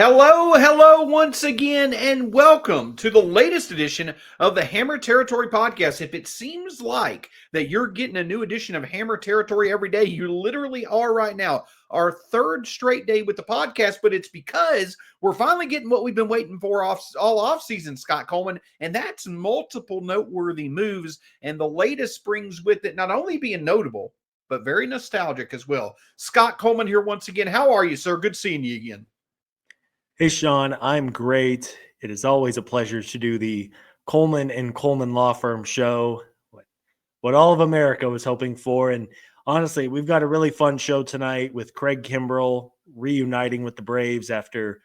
Hello once again, and welcome to the latest edition of the Hammer Territory Podcast. If it seems like that you're getting a new edition of Hammer Territory every day, you literally are right now. Our third straight day with the podcast, but it's because we're finally getting what we've been waiting for all off season, Scott Coleman, and that's multiple noteworthy moves. And the latest brings with it not only being notable, but very nostalgic as well. Scott Coleman here once again. How are you, sir? Good seeing you again. Hey, Sean, I'm great. It is always a pleasure to do the Coleman and Coleman Law Firm show, what all of America was hoping for. And honestly, we've got a really fun show tonight with Craig Kimbrel reuniting with the Braves after,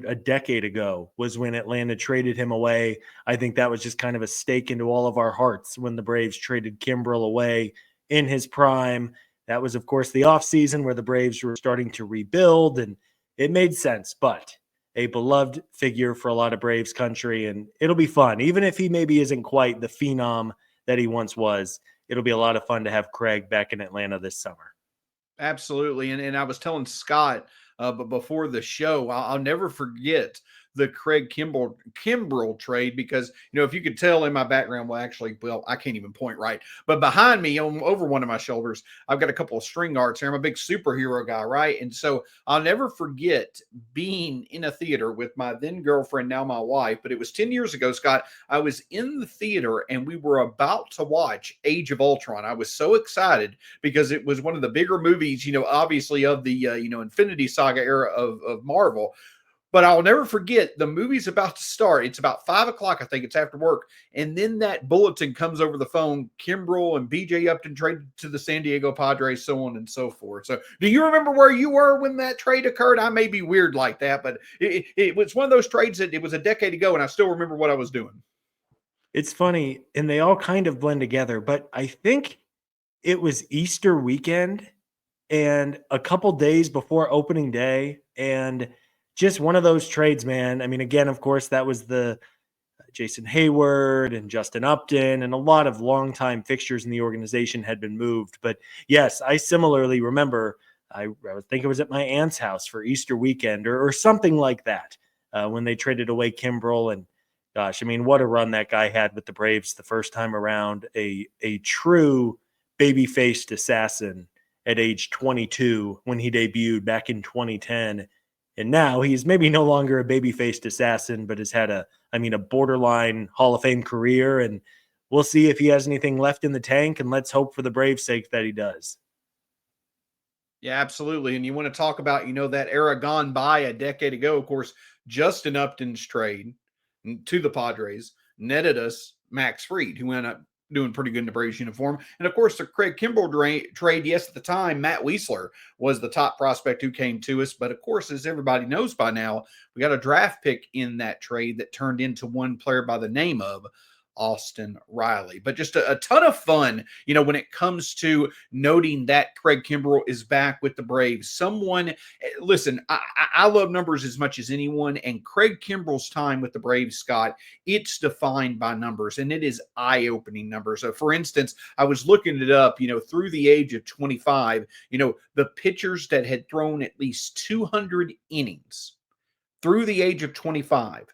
a decade ago was when Atlanta traded him away. I think that was just kind of a stake into all of our hearts when the Braves traded Kimbrel away in his prime. That was, of course, the offseason where the Braves were starting to rebuild, and it made sense, but a beloved figure for a lot of Braves country, and it'll be fun. Even if he maybe isn't quite the phenom that he once was, it'll be a lot of fun to have Craig back in Atlanta this summer. Absolutely. And I was telling Scott, but before the show, I'll never forget the Craig Kimbrel trade because, if you could tell in my background, well, I can't even point right, but behind me over one of my shoulders, I've got a couple of string arts here. I'm a big superhero guy, right? And so I'll never forget being in a theater with my then girlfriend, now my wife, but it was 10 years ago, Scott. I was in the theater and we were about to watch Age of Ultron. I was so excited because it was one of the bigger movies, obviously of the, Infinity Saga era of Marvel. But I'll never forget the movie's about to start. It's about 5 o'clock, I think it's after work. And then that bulletin comes over the phone. Kimbrel and BJ Upton traded to the San Diego Padres, so on and so forth. So do you remember where you were when that trade occurred? I may be weird like that, but it was one of those trades that it was a decade ago, and I still remember what I was doing. It's funny, and they all kind of blend together, but I think it was Easter weekend and a couple days before opening day, and just one of those trades, man. I mean, again, of course, that was the Jason Hayward and Justin Upton, and a lot of longtime fixtures in the organization had been moved. But yes, I similarly remember, I think it was at my aunt's house for Easter weekend or something like that when they traded away Kimbrel. And gosh, I mean, what a run that guy had with the Braves the first time around. A true baby-faced assassin at age 22 when he debuted back in 2010. And now he's maybe no longer a baby-faced assassin, but has had a borderline Hall of Fame career. And we'll see if he has anything left in the tank. And let's hope for the Braves' sake that he does. Yeah, absolutely. And you want to talk about, that era gone by a decade ago. Of course, Justin Upton's trade to the Padres netted us Max Fried, who ended up doing pretty good in the Braves uniform. And of course, the Craig Kimbrel trade, yes, at the time, Matt Wiesler was the top prospect who came to us. But of course, as everybody knows by now, we got a draft pick in that trade that turned into one player by the name of Austin Riley. But just a ton of fun, when it comes to noting that Craig Kimbrel is back with the Braves. Listen, I love numbers as much as anyone, and Craig Kimbrel's time with the Braves, Scott, it's defined by numbers, and it is eye-opening numbers. So for instance, I was looking it up, through the age of 25, the pitchers that had thrown at least 200 innings through the age of 25,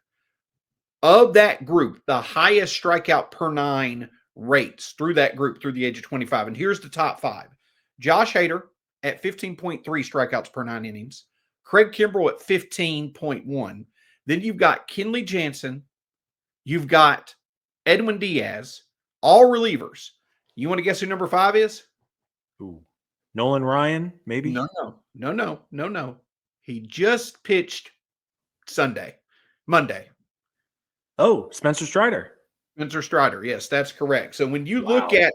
of that group, the highest strikeout per nine rates through that group through the age of 25. And here's the top five. Josh Hader at 15.3 strikeouts per nine innings. Craig Kimbrel at 15.1. Then you've got Kenley Jansen. You've got Edwin Diaz, all relievers. You want to guess who number 5 is? Ooh. Nolan Ryan, maybe? No. He just pitched Monday. Oh, Spencer Strider. Spencer Strider, yes, that's correct. So when you look at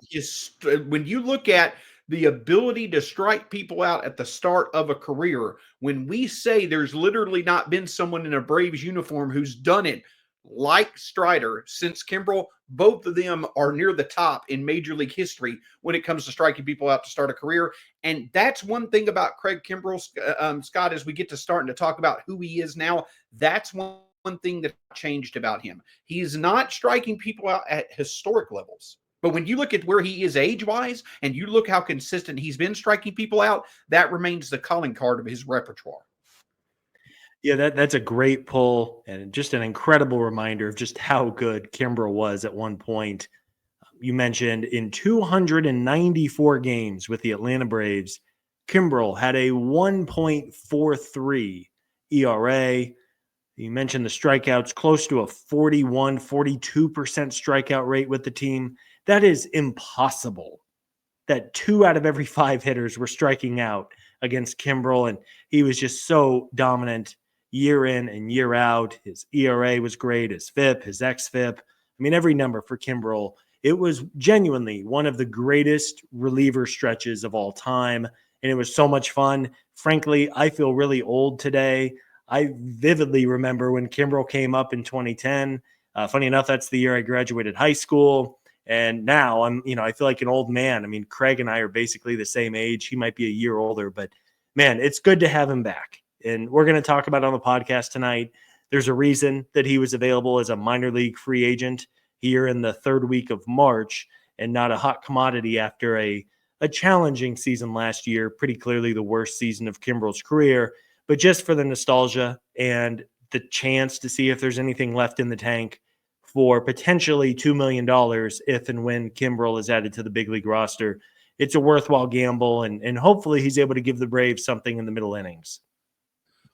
the ability to strike people out at the start of a career, when we say there's literally not been someone in a Braves uniform who's done it like Strider since Kimbrel, both of them are near the top in Major League history when it comes to striking people out to start a career. And that's one thing about Craig Kimbrel, Scott, as we get to starting to talk about who he is now. That's one thing that changed about him. He's not striking people out at historic levels. But when you look at where he is age-wise and you look how consistent he's been striking people out, that remains the calling card of his repertoire. Yeah, that's a great pull and just an incredible reminder of just how good Kimbrel was at one point. You mentioned in 294 games with the Atlanta Braves, Kimbrel had a 1.43 ERA. You mentioned the strikeouts, close to a 41, 42% strikeout rate with the team. That is impossible that 2 out of every 5 hitters were striking out against Kimbrel, and he was just so dominant year in and year out. His ERA was great, his FIP, his xFIP. I mean, every number for Kimbrel. It was genuinely one of the greatest reliever stretches of all time, and it was so much fun. Frankly, I feel really old today. I vividly remember when Kimbrel came up in 2010. Funny enough, that's the year I graduated high school. And now I feel like an old man. I mean, Craig and I are basically the same age. He might be a year older, but man, it's good to have him back. And we're going to talk about it on the podcast tonight. There's a reason that he was available as a minor league free agent here in the third week of March and not a hot commodity after a challenging season last year, pretty clearly the worst season of Kimbrel's career. But just for the nostalgia and the chance to see if there's anything left in the tank for potentially $2 million if and when Kimbrel is added to the big league roster. It's a worthwhile gamble, and hopefully he's able to give the Braves something in the middle innings.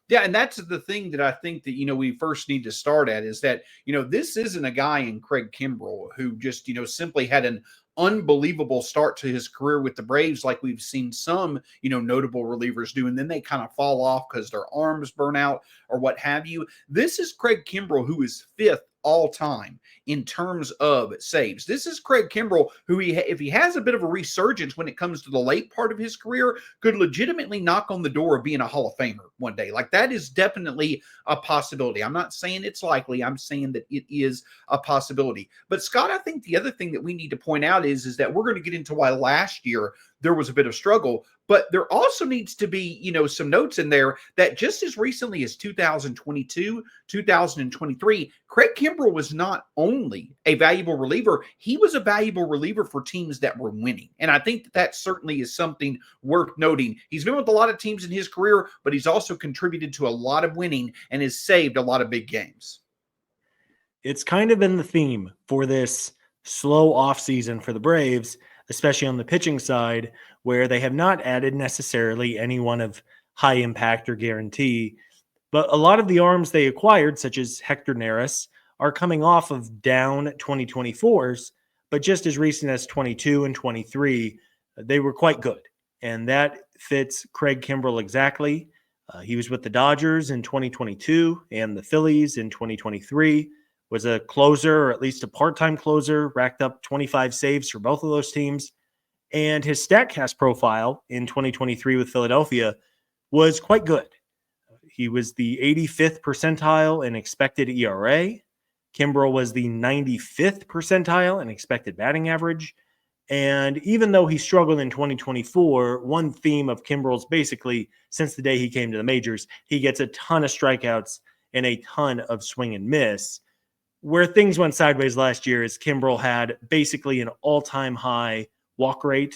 Yeah, and that's the thing that I think that, we first need to start at is that, this isn't a guy in Craig Kimbrel who just, simply had an unbelievable start to his career with the Braves like we've seen some, notable relievers do, and then they kind of fall off because their arms burn out or what have you. This is Craig Kimbrel, who is 5th all time in terms of saves. This is Craig Kimbrel, who if he has a bit of a resurgence when it comes to the late part of his career, could legitimately knock on the door of being a Hall of Famer one day. Like, that is definitely a possibility. I'm not saying it's likely. I'm saying that it is a possibility. But Scott, I think the other thing that we need to point out is that we're going to get into why last year there was a bit of struggle, but there also needs to be, some notes in there that just as recently as 2022, 2023, Craig Kimbrel was not only a valuable reliever, he was a valuable reliever for teams that were winning. And I think that certainly is something worth noting. He's been with a lot of teams in his career, but he's also contributed to a lot of winning and has saved a lot of big games. It's kind of been the theme for this slow offseason for the Braves, especially on the pitching side, where they have not added necessarily anyone of high impact or guarantee. But a lot of the arms they acquired, such as Hector Neris, are coming off of down 2024s, but just as recent as 22 and 23, they were quite good. And that fits Craig Kimbrel exactly. He was with the Dodgers in 2022 and the Phillies in 2023, was a closer, or at least a part-time closer, racked up 25 saves for both of those teams. And his StatCast profile in 2023 with Philadelphia was quite good. He was the 85th percentile in expected ERA. Kimbrel was the 95th percentile in expected batting average. And even though he struggled in 2024, one theme of Kimbrel's basically since the day he came to the majors, he gets a ton of strikeouts and a ton of swing and miss. Where things went sideways last year is Kimbrel had basically an all-time high walk rate,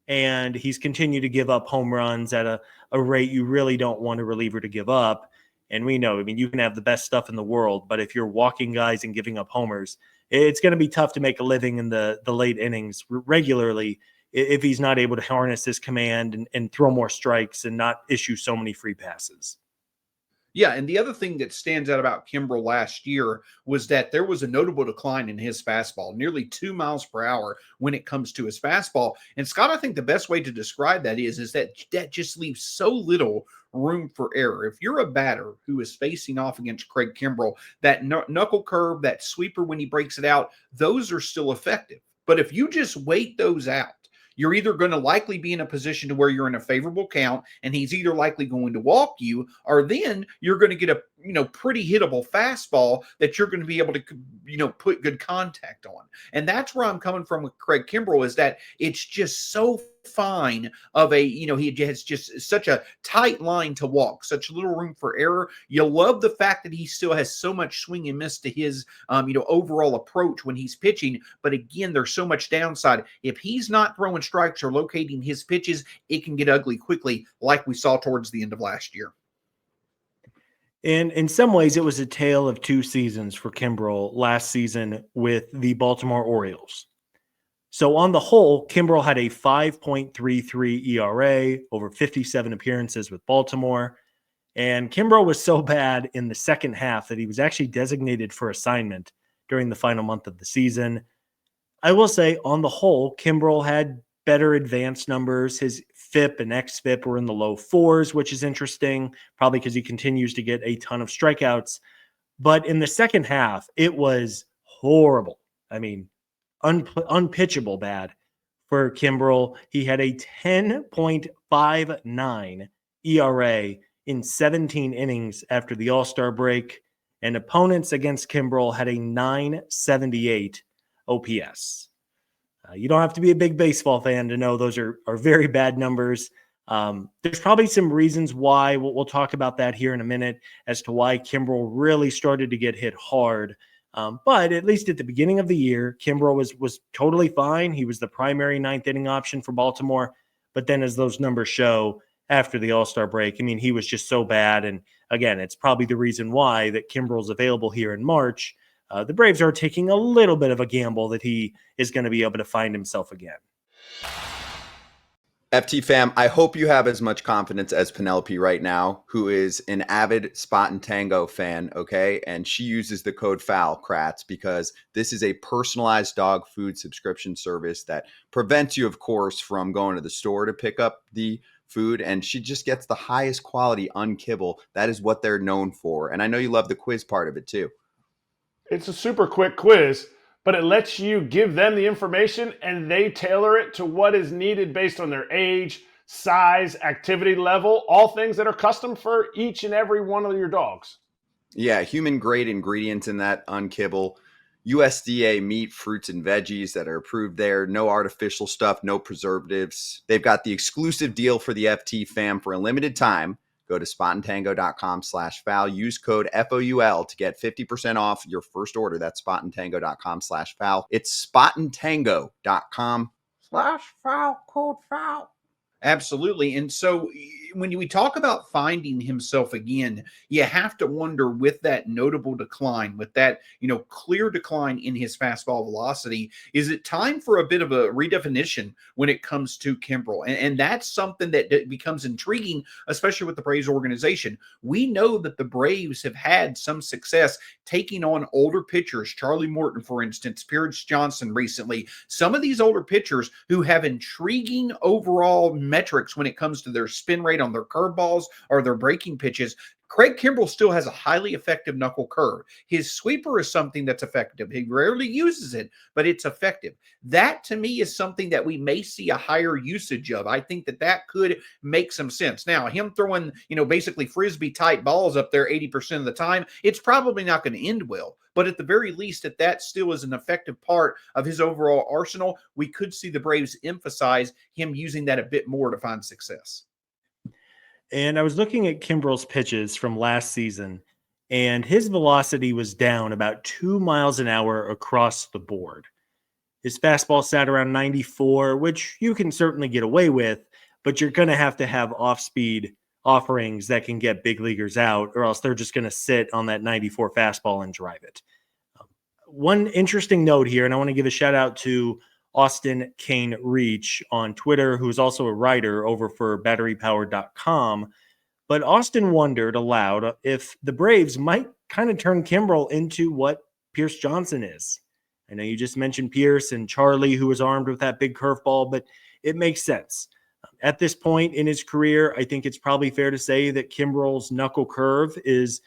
and he's continued to give up home runs at a rate you really don't want a reliever to give up. And we know, I mean, you can have the best stuff in the world, but if you're walking guys and giving up homers, it's going to be tough to make a living in the late innings regularly if he's not able to harness his command and throw more strikes and not issue so many free passes. Yeah, and the other thing that stands out about Kimbrel last year was that there was a notable decline in his fastball, nearly 2 miles per hour when it comes to his fastball. And Scott, I think the best way to describe that is that just leaves so little room for error. If you're a batter who is facing off against Craig Kimbrel, that knuckle curve, that sweeper when he breaks it out, those are still effective. But if you just wait those out, you're either going to likely be in a position to where you're in a favorable count and he's either likely going to walk you, or then you're going to get a pretty hittable fastball that you're going to be able to put good contact on. And that's where I'm coming from with Craig Kimbrel, is that it's just so fine of a he has just such a tight line to walk, such little room for error. You love the fact that he still has so much swing and miss to his overall approach when he's pitching, but again, there's so much downside. If he's not throwing strikes or locating his pitches, it can get ugly quickly, like we saw towards the end of last year. And in some ways, it was a tale of two seasons for Kimbrel last season with the Baltimore Orioles. So on the whole, Kimbrel had a 5.33 ERA over 57 appearances with Baltimore. And Kimbrel was so bad in the second half that he was actually designated for assignment during the final month of the season. I will say, on the whole, Kimbrel had better advanced numbers. His FIP and XFIP were in the low fours, which is interesting, probably because he continues to get a ton of strikeouts. But in the second half, it was horrible. I mean, unpitchable bad for Kimbrel. He had a 10.59 ERA in 17 innings after the All-Star break, and opponents against Kimbrel had a 978 OPS. You don't have to be a big baseball fan to know those are very bad numbers. There's probably some reasons why. We'll talk about that here in a minute as to why Kimbrel really started to get hit hard. But at least at the beginning of the year, Kimbrel was totally fine. He was the primary ninth inning option for Baltimore. But then as those numbers show after the All-Star break, I mean, he was just so bad. And again, it's probably the reason why that Kimbrel's available here in March. The Braves are taking a little bit of a gamble that he is going to be able to find himself again. FT fam, I hope you have as much confidence as Penelope right now, who is an avid Spot and Tango fan, okay? And she uses the code FOUL, Kratz, because this is a personalized dog food subscription service that prevents you, of course, from going to the store to pick up the food, and she just gets the highest quality unkibble. That is what they're known for. And I know you love the quiz part of it too. It's a super quick quiz, but it lets you give them the information and they tailor it to what is needed based on their age, size, activity level, all things that are custom for each and every one of your dogs. Yeah, human grade ingredients in that unkibble. USDA meat, fruits, and veggies that are approved there. No artificial stuff, no preservatives. They've got the exclusive deal for the FT fam for a limited time. Go to spotandtango.com/foul. Use code FOUL to get 50% off your first order. That's spotandtango.com/foul. It's spotandtango.com/foul, code FOUL. Absolutely. And so when we talk about finding himself again, you have to wonder, with that notable decline, with that, clear decline in his fastball velocity, is it time for a bit of a redefinition when it comes to Kimbrel? And that's something that becomes intriguing, especially with the Braves organization. We know that the Braves have had some success taking on older pitchers, Charlie Morton, for instance, Pierce Johnson recently, some of these older pitchers who have intriguing overall metrics when it comes to their spin rate on their curveballs or their breaking pitches. Craig Kimbrel still has a highly effective knuckle curve. His sweeper is something that's effective. He rarely uses it, but it's effective. That, to me, is something that we may see a higher usage of. I think that could make some sense. Now, him throwing, basically Frisbee-type balls up there 80% of the time, it's probably not going to end well. But at the very least, if that still is an effective part of his overall arsenal, we could see the Braves emphasize him using that a bit more to find success. And I was looking at Kimbrel's pitches from last season, and his velocity was down about 2 miles an hour across the board. His fastball sat around 94, which you can certainly get away with, but you're going to have off-speed offerings that can get big leaguers out, or else they're just going to sit on that 94 fastball and drive it. One interesting note here, and I want to give a shout out to Austin Kane Reach on Twitter, who's also a writer over for batterypower.com. But Austin wondered aloud if the Braves might kind of turn Kimbrel into what Pierce Johnson is. I know you just mentioned Pierce and Charlie, who was armed with that big curveball, but it makes sense. At this point in his career, I think it's probably fair to say that Kimbrel's knuckle curve is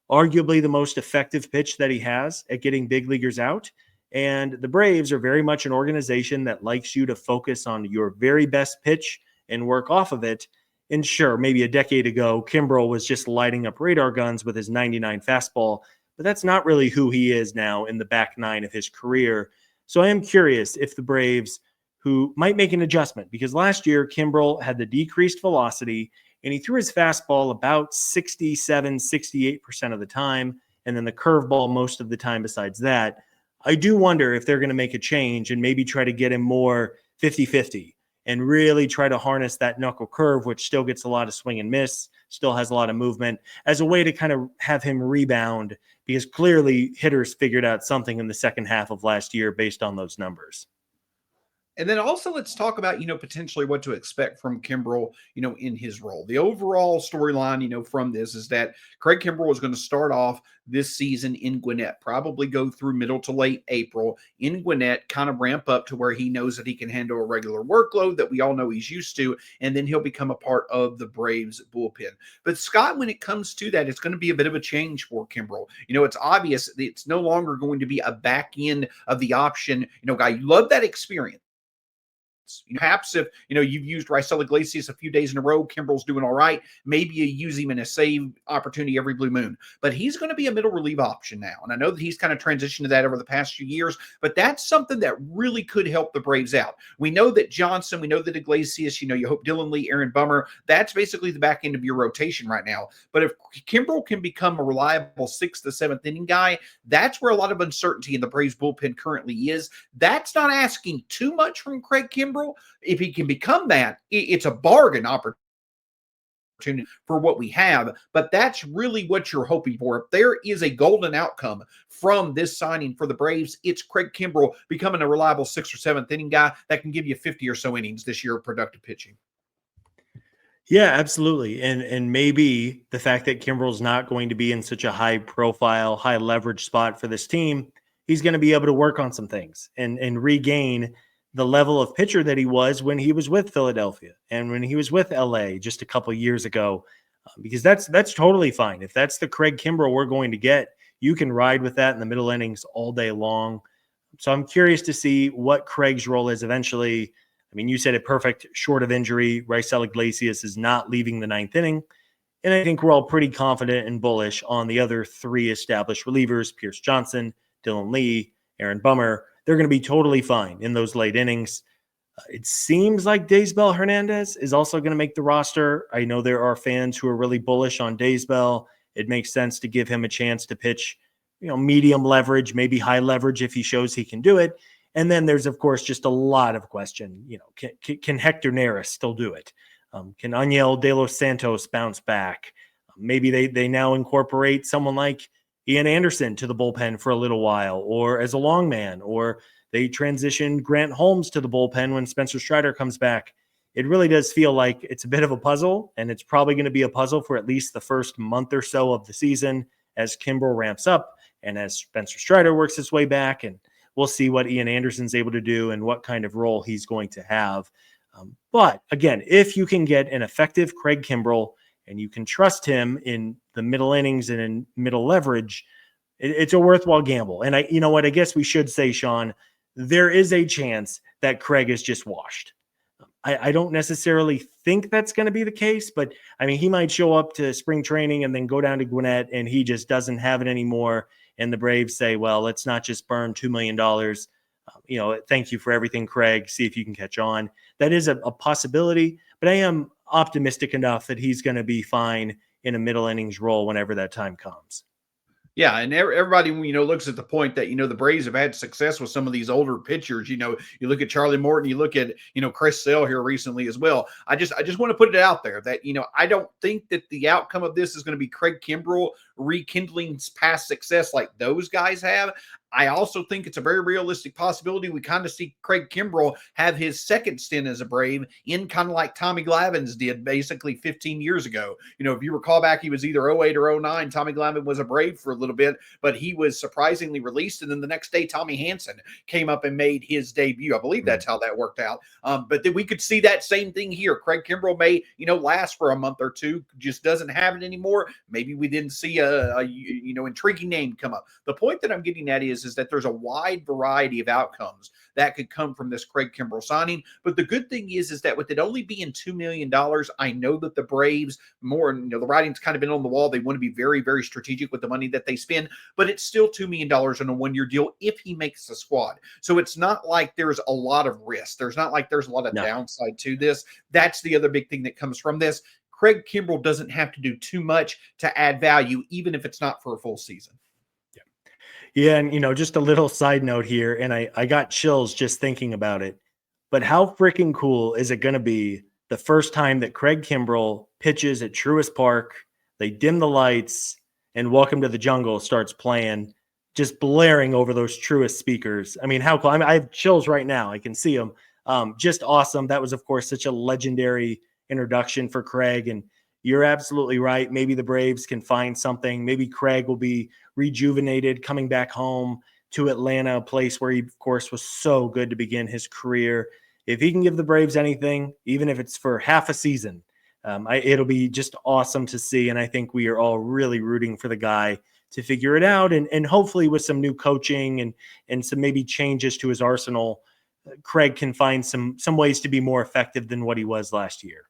arguably the most effective pitch that he has at getting big leaguers out. And the Braves are very much an organization that likes you to focus on your very best pitch and work off of it. And sure, maybe a decade ago, Kimbrel was just lighting up radar guns with his 99 fastball, but that's not really who he is now in the back nine of his career. So I am curious if the Braves, who might make an adjustment, because last year Kimbrel had the decreased velocity and he threw his fastball about 67, 68% of the time, and then the curveball most of the time besides that. I do wonder if they're going to make a change and maybe try to get him more 50-50 and really try to harness that knuckle curve, which still gets a lot of swing and miss, still has a lot of movement, as a way to kind of have him rebound, because clearly hitters figured out something in the second half of last year based on those numbers. And then also let's talk about, potentially what to expect from Kimbrel, in his role. The overall storyline, from this is that Craig Kimbrel is going to start off this season in Gwinnett, probably go through middle to late April in Gwinnett, kind of ramp up to where he knows that he can handle a regular workload that we all know he's used to, and then he'll become a part of the Braves bullpen. But Scott, when it comes to that, it's going to be a bit of a change for Kimbrel. It's obvious it's no longer going to be a back end of the option, guy. You love that experience. Perhaps if you've used Raisel Iglesias a few days in a row, Kimbrel's doing all right. Maybe you use him in a save opportunity every blue moon. But he's going to be a middle relief option now. And I know that he's kind of transitioned to that over the past few years, but that's something that really could help the Braves out. We know that Johnson, we know that Iglesias, you hope Dylan Lee, Aaron Bummer, that's basically the back end of your rotation right now. But if Kimbrel can become a reliable 6th to 7th inning guy, that's where a lot of uncertainty in the Braves bullpen currently is. That's not asking too much from Craig Kimbrel. If he can become that, it's a bargain opportunity for what we have, but that's really what you're hoping for. If there is a golden outcome from this signing for the Braves, it's Craig Kimbrel becoming a reliable 6th or 7th inning guy that can give you 50 or so innings this year of productive pitching. Yeah, absolutely. And maybe the fact that Kimbrel's not going to be in such a high profile, high leverage spot for this team, he's going to be able to work on some things and regain the level of pitcher that he was when he was with Philadelphia and when he was with LA just a couple years ago, because that's totally fine. If that's the Craig Kimbrel we're going to get, you can ride with that in the middle innings all day long. So I'm curious to see what Craig's role is eventually. I mean, you said it perfect, short of injury. Raisel Iglesias is not leaving the 9th inning. And I think we're all pretty confident and bullish on the other 3 established relievers, Pierce Johnson, Dylan Lee, Aaron Bummer. They're going to be totally fine in those late innings. It seems like Daysbel Hernandez is also going to make the roster. I know there are fans who are really bullish on Daysbel. It makes sense to give him a chance to pitch, medium leverage, maybe high leverage if he shows he can do it. And then there's, of course, just a lot of question. Can Hector Neris still do it? Can Aniel De Los Santos bounce back? Maybe they now incorporate someone like Ian Anderson to the bullpen for a little while, or as a long man, or they transition Grant Holmes to the bullpen when Spencer Strider comes back. It really does feel like it's a bit of a puzzle, and it's probably going to be a puzzle for at least the first month or so of the season as Kimbrel ramps up and as Spencer Strider works his way back, and we'll see what Ian Anderson's able to do and what kind of role he's going to have. But again, if you can get an effective Craig Kimbrel and you can trust him in the middle innings and in middle leverage, it's a worthwhile gamble. And I guess we should say, Sean, there is a chance that Craig is just washed. I don't necessarily think that's going to be the case, but I mean, he might show up to spring training and then go down to Gwinnett and he just doesn't have it anymore. And the Braves say, well, let's not just burn $2 million. Thank you for everything, Craig. See if you can catch on. That is a possibility, but I am optimistic enough that he's going to be fine in a middle innings role whenever that time comes. Yeah, and everybody, looks at the point that, the Braves have had success with some of these older pitchers. You look at Charlie Morton, you look at, Chris Sale here recently as well. I just want to put it out there that, I don't think that the outcome of this is going to be Craig Kimbrel rekindling past success like those guys have. I also think it's a very realistic possibility. We kind of see Craig Kimbrel have his second stint as a Brave in kind of like Tommy Glavine did basically 15 years ago. If you recall back, he was either 08 or 09. Tommy Glavine was a Brave for a little bit, but he was surprisingly released. And then the next day, Tommy Hanson came up and made his debut. I believe that's how that worked out. But then we could see that same thing here. Craig Kimbrel may, last for a month or two, just doesn't have it anymore. Maybe we didn't see a intriguing name come up. The point that I'm getting at is that there's a wide variety of outcomes that could come from this Craig Kimbrel signing. But the good thing is that with it only being $2 million, I know that the Braves the writing's kind of been on the wall. They want to be very, very strategic with the money that they spend, but it's still $2 million on a one-year deal if he makes the squad. So it's not like there's a lot of risk. There's not like there's a lot of downside to this. That's the other big thing that comes from this. Craig Kimbrel doesn't have to do too much to add value, even if it's not for a full season. Yeah. And, just a little side note here, and I got chills just thinking about it. But how freaking cool is it going to be the first time that Craig Kimbrel pitches at Truist Park? They dim the lights and Welcome to the Jungle starts playing, just blaring over those Truist speakers. I mean, how cool. I mean, I have chills right now. I can see them. Just awesome. That was, of course, such a legendary introduction for Craig. And you're absolutely right. Maybe the Braves can find something. Maybe Craig will be rejuvenated coming back home to Atlanta, a place where he, of course, was so good to begin his career. If he can give the Braves anything, even if it's for half a season, it'll be just awesome to see. And I think we are all really rooting for the guy to figure it out. And hopefully with some new coaching and some maybe changes to his arsenal, Craig can find some ways to be more effective than what he was last year.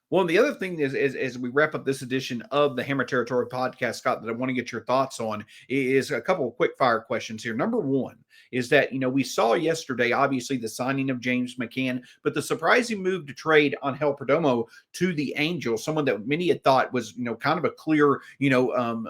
Well, and the other thing is, as we wrap up this edition of the Hammer Territory podcast, Scott, that I want to get your thoughts on is a couple of quick fire questions here. Number one is that, we saw yesterday, obviously, the signing of James McCann, but the surprising move to trade Angel Perdomo to the Angels, someone that many had thought was, kind of a clear,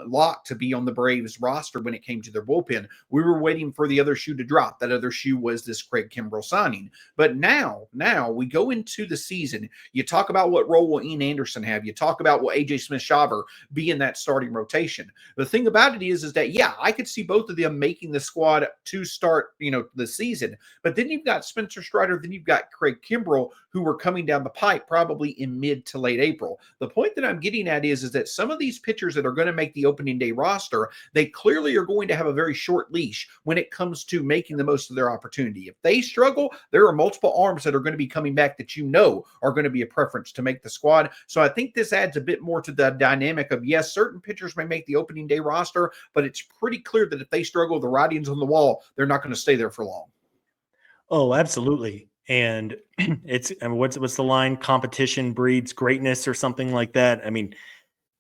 lock to be on the Braves roster when it came to their bullpen. We were waiting for the other shoe to drop. That other shoe was this Craig Kimbrel signing. But now we go into the season. You talk about what role will Ian Anderson have? You talk about will AJ Smith-Shawver be in that starting rotation? The thing about it is that, yeah, I could see both of them making the squad to start, the season. But then you've got Spencer Strider, then you've got Craig Kimbrel, who are coming down the pipe probably in mid to late April. The point that I'm getting at is that some of these pitchers that are going to make the opening day roster, they clearly are going to have a very short leash when it comes to making the most of their opportunity. If they struggle, there are multiple arms that are going to be coming back that are going to be a preference to make the squad. So I think this adds a bit more to the dynamic of, yes, certain pitchers may make the opening day roster, but it's pretty clear that if they struggle, the writing's on the wall, they're not going to stay there for long. Oh, absolutely. And what's the line? Competition breeds greatness or something like that. I mean,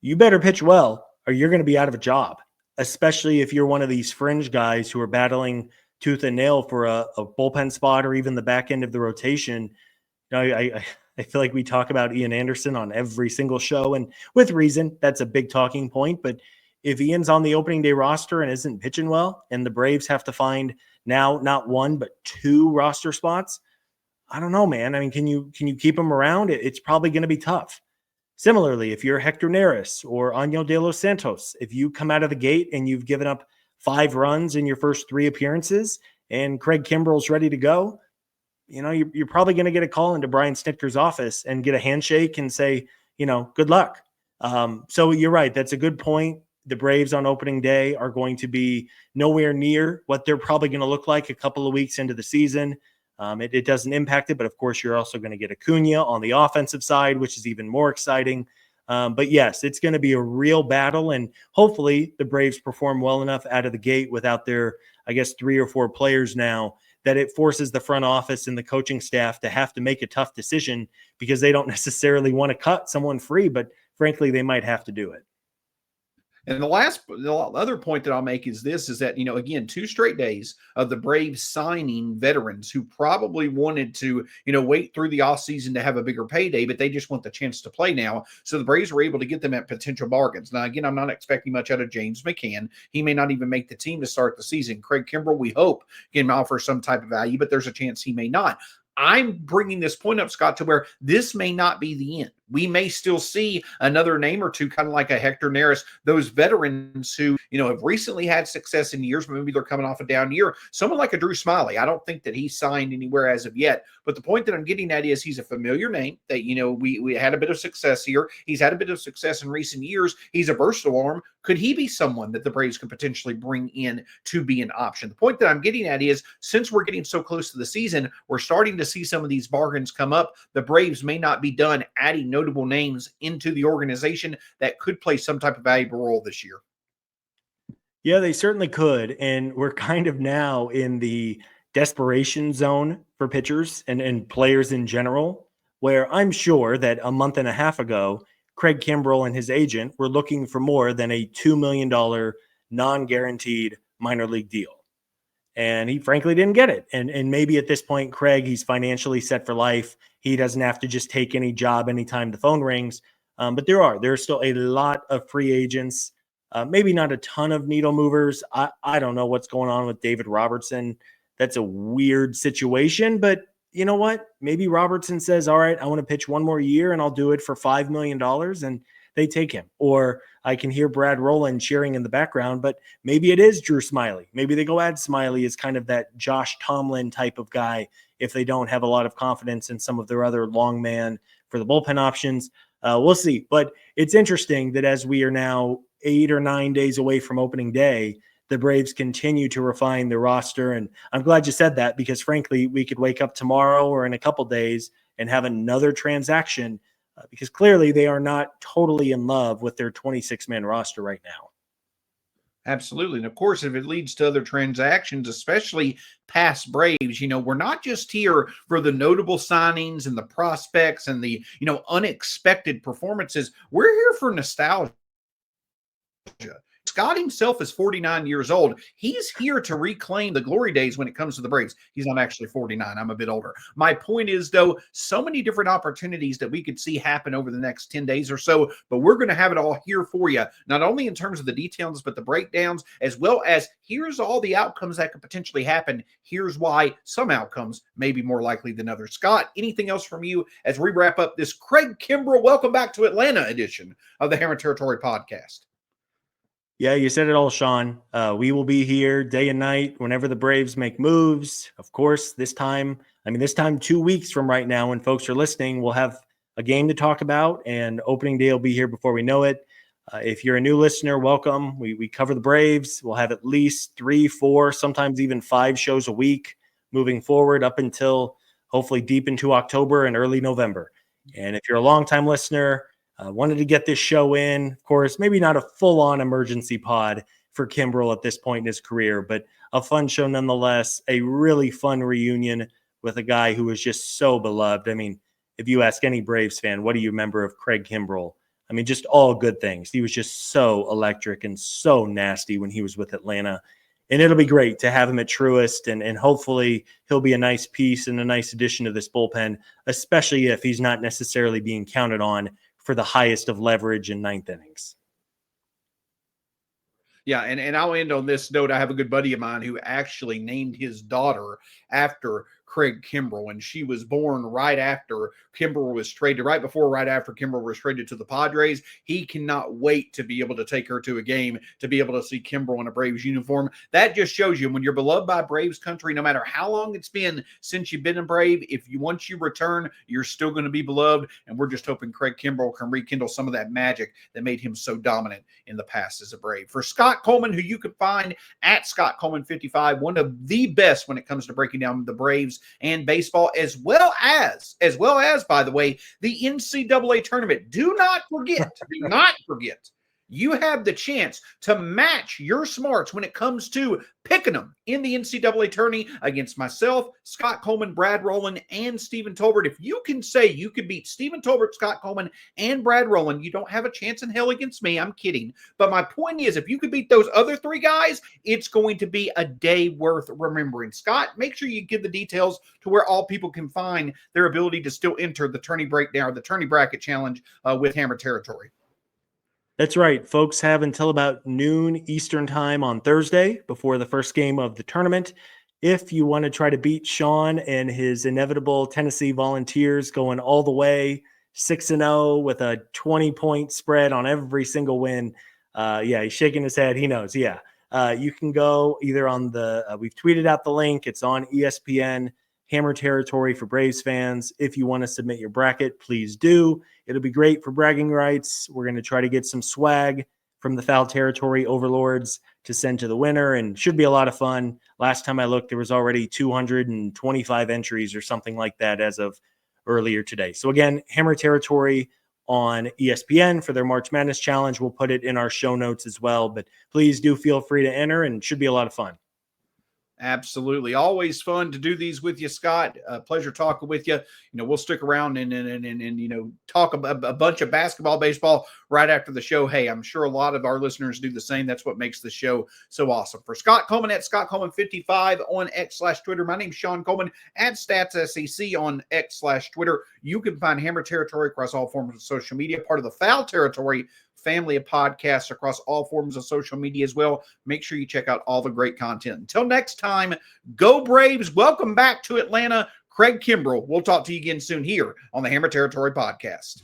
you better pitch well or you're going to be out of a job, especially if you're one of these fringe guys who are battling tooth and nail for a bullpen spot or even the back end of the rotation. I feel like we talk about Ian Anderson on every single show, and with reason. That's a big talking point. But if Ian's on the opening day roster and isn't pitching well, and the Braves have to find now not one but two roster spots, I don't know, man. I mean, can you keep him around? It's probably going to be tough. Similarly, if you're Hector Neris or Año de los Santos, if you come out of the gate and you've given up 5 runs in your first 3 appearances, and Craig Kimbrel's ready to go, you're probably going to get a call into Brian Snitker's office and get a handshake and say, good luck. So you're right. That's a good point. The Braves on opening day are going to be nowhere near what they're probably going to look like a couple of weeks into the season. It doesn't impact it, but of course you're also going to get Acuna on the offensive side, which is even more exciting. But yes, it's going to be a real battle, and hopefully the Braves perform well enough out of the gate without their, 3 or 4 players now, that it forces the front office and the coaching staff to have to make a tough decision because they don't necessarily want to cut someone free, but frankly, they might have to do it. And the other point that I'll make is this, is that, again, 2 straight days of the Braves signing veterans who probably wanted to, wait through the offseason to have a bigger payday, but they just want the chance to play now. So the Braves were able to get them at potential bargains. Now, again, I'm not expecting much out of James McCann. He may not even make the team to start the season. Craig Kimbrel, we hope, can offer some type of value, but there's a chance he may not. I'm bringing this point up, Scott, to where this may not be the end. We may still see another name or two, kind of like a Hector Neris, those veterans who, have recently had success in years, but maybe they're coming off a down year. Someone like a Drew Smiley. I don't think that he's signed anywhere as of yet. But the point that I'm getting at is he's a familiar name that, we had a bit of success here. He's had a bit of success in recent years. He's a versatile arm. Could he be someone that the Braves could potentially bring in to be an option? The point that I'm getting at is, since we're getting so close to the season, we're starting to see some of these bargains come up. The Braves may not be done adding notable names into the organization that could play some type of valuable role this year. Yeah, they certainly could. And we're kind of now in the desperation zone for pitchers and players in general, where I'm sure that a month and a half ago, Craig Kimbrel and his agent were looking for more than a $2 million non-guaranteed minor league deal. And he frankly didn't get it. And maybe at this point, Craig, he's financially set for life. He doesn't have to just take any job anytime the phone rings. But there's still a lot of free agents, maybe not a ton of needle movers. I don't know what's going on with David Robertson. That's a weird situation, but you know what? Maybe Robertson says, all right, I want to pitch one more year and I'll do it for $5 million. And they take him. Or I can hear Brad Rowland cheering in the background, but maybe it is Drew Smiley. Maybe they go add Smiley as kind of that Josh Tomlin type of guy if they don't have a lot of confidence in some of their other long man for the bullpen options. We'll see. But it's interesting that as we are now 8 or 9 days away from opening day, the Braves continue to refine their roster. And I'm glad you said that because, frankly, we could wake up tomorrow or in a couple days and have another transaction because clearly they are not totally in love with their 26-man roster right now. Absolutely. And of course, if it leads to other transactions, especially past Braves, we're not just here for the notable signings and the prospects and the, unexpected performances. We're here for nostalgia. Scott himself is 49 years old. He's here to reclaim the glory days when it comes to the Braves. He's not actually 49. I'm a bit older. My point is, though, so many different opportunities that we could see happen over the next 10 days or so, but we're going to have it all here for you, not only in terms of the details, but the breakdowns, as well as here's all the outcomes that could potentially happen. Here's why some outcomes may be more likely than others. Scott, anything else from you as we wrap up this Craig Kimbrel Welcome Back to Atlanta edition of the Hammer Territory podcast? Yeah, you said it all, Sean. We will be here day and night whenever the Braves make moves. Of course, this time 2 weeks from right now when folks are listening, we'll have a game to talk about, and opening day will be here before we know it. If you're a new listener, welcome. We cover the Braves. We'll have at least 3, 4, sometimes even 5 shows a week moving forward up until hopefully deep into October and early November. And if you're a longtime listener, wanted to get this show in, of course, maybe not a full-on emergency pod for Kimbrel at this point in his career, but a fun show nonetheless, a really fun reunion with a guy who was just so beloved. I mean, if you ask any Braves fan, what do you remember of Craig Kimbrel? I mean, just all good things. He was just so electric and so nasty when he was with Atlanta. And it'll be great to have him at Truist, and hopefully he'll be a nice piece and a nice addition to this bullpen, especially if he's not necessarily being counted on for the highest of leverage in 9th innings. Yeah, and I'll end on this note. I have a good buddy of mine who actually named his daughter after Craig Kimbrel, and she was born right after Kimbrel was traded, right after Kimbrel was traded to the Padres. He cannot wait to be able to take her to a game, to be able to see Kimbrel in a Braves uniform. That just shows you when you're beloved by Braves country, no matter how long it's been since you've been a Brave, once you return, you're still going to be beloved. And we're just hoping Craig Kimbrel can rekindle some of that magic that made him so dominant in the past as a Brave. For Scott Coleman, who you can find at Scott Coleman 55, one of the best when it comes to breaking down the Braves and baseball, as well as, by the way, the NCAA tournament. Do not forget, you have the chance to match your smarts when it comes to picking them in the NCAA tourney against myself, Scott Coleman, Brad Rowland, and Stephen Tolbert. If you can say you could beat Stephen Tolbert, Scott Coleman, and Brad Rowland, you don't have a chance in hell against me. I'm kidding. But my point is, if you could beat those other 3 guys, it's going to be a day worth remembering. Scott, make sure you give the details to where all people can find their ability to still enter the tourney breakdown, the tourney bracket challenge with Hammer Territory. That's right. Folks have until about noon Eastern time on Thursday before the first game of the tournament. If you want to try to beat Sean and his inevitable Tennessee Volunteers going all the way 6-0 with a 20-point spread on every single win. He's shaking his head. He knows. Yeah. You can go either on we've tweeted out the link. It's on ESPN. Hammer Territory for Braves fans. If you want to submit your bracket, please do. It'll be great for bragging rights. We're going to try to get some swag from the Foul Territory overlords to send to the winner, and should be a lot of fun. Last time I looked, there was already 225 entries or something like that as of earlier today. So again, Hammer Territory on ESPN for their March Madness Challenge. We'll put it in our show notes as well, but please do feel free to enter, and it should be a lot of fun. Absolutely. Always fun to do these with you, Scott. Pleasure talking with you. We'll stick around and talk a bunch of basketball, baseball right after the show. Hey, I'm sure a lot of our listeners do the same. That's what makes the show so awesome. For Scott Coleman at Scott Coleman 55 on X/Twitter. My name's Shawn Coleman at StatsSEC on X/Twitter. You can find Hammer Territory across all forms of social media, part of the Foul Territory family of podcasts across all forms of social media as well. Make sure you check out all the great content. Until next time, go Braves. Welcome back to Atlanta. Craig Kimbrel. We'll talk to you again soon here on the Hammer Territory Podcast.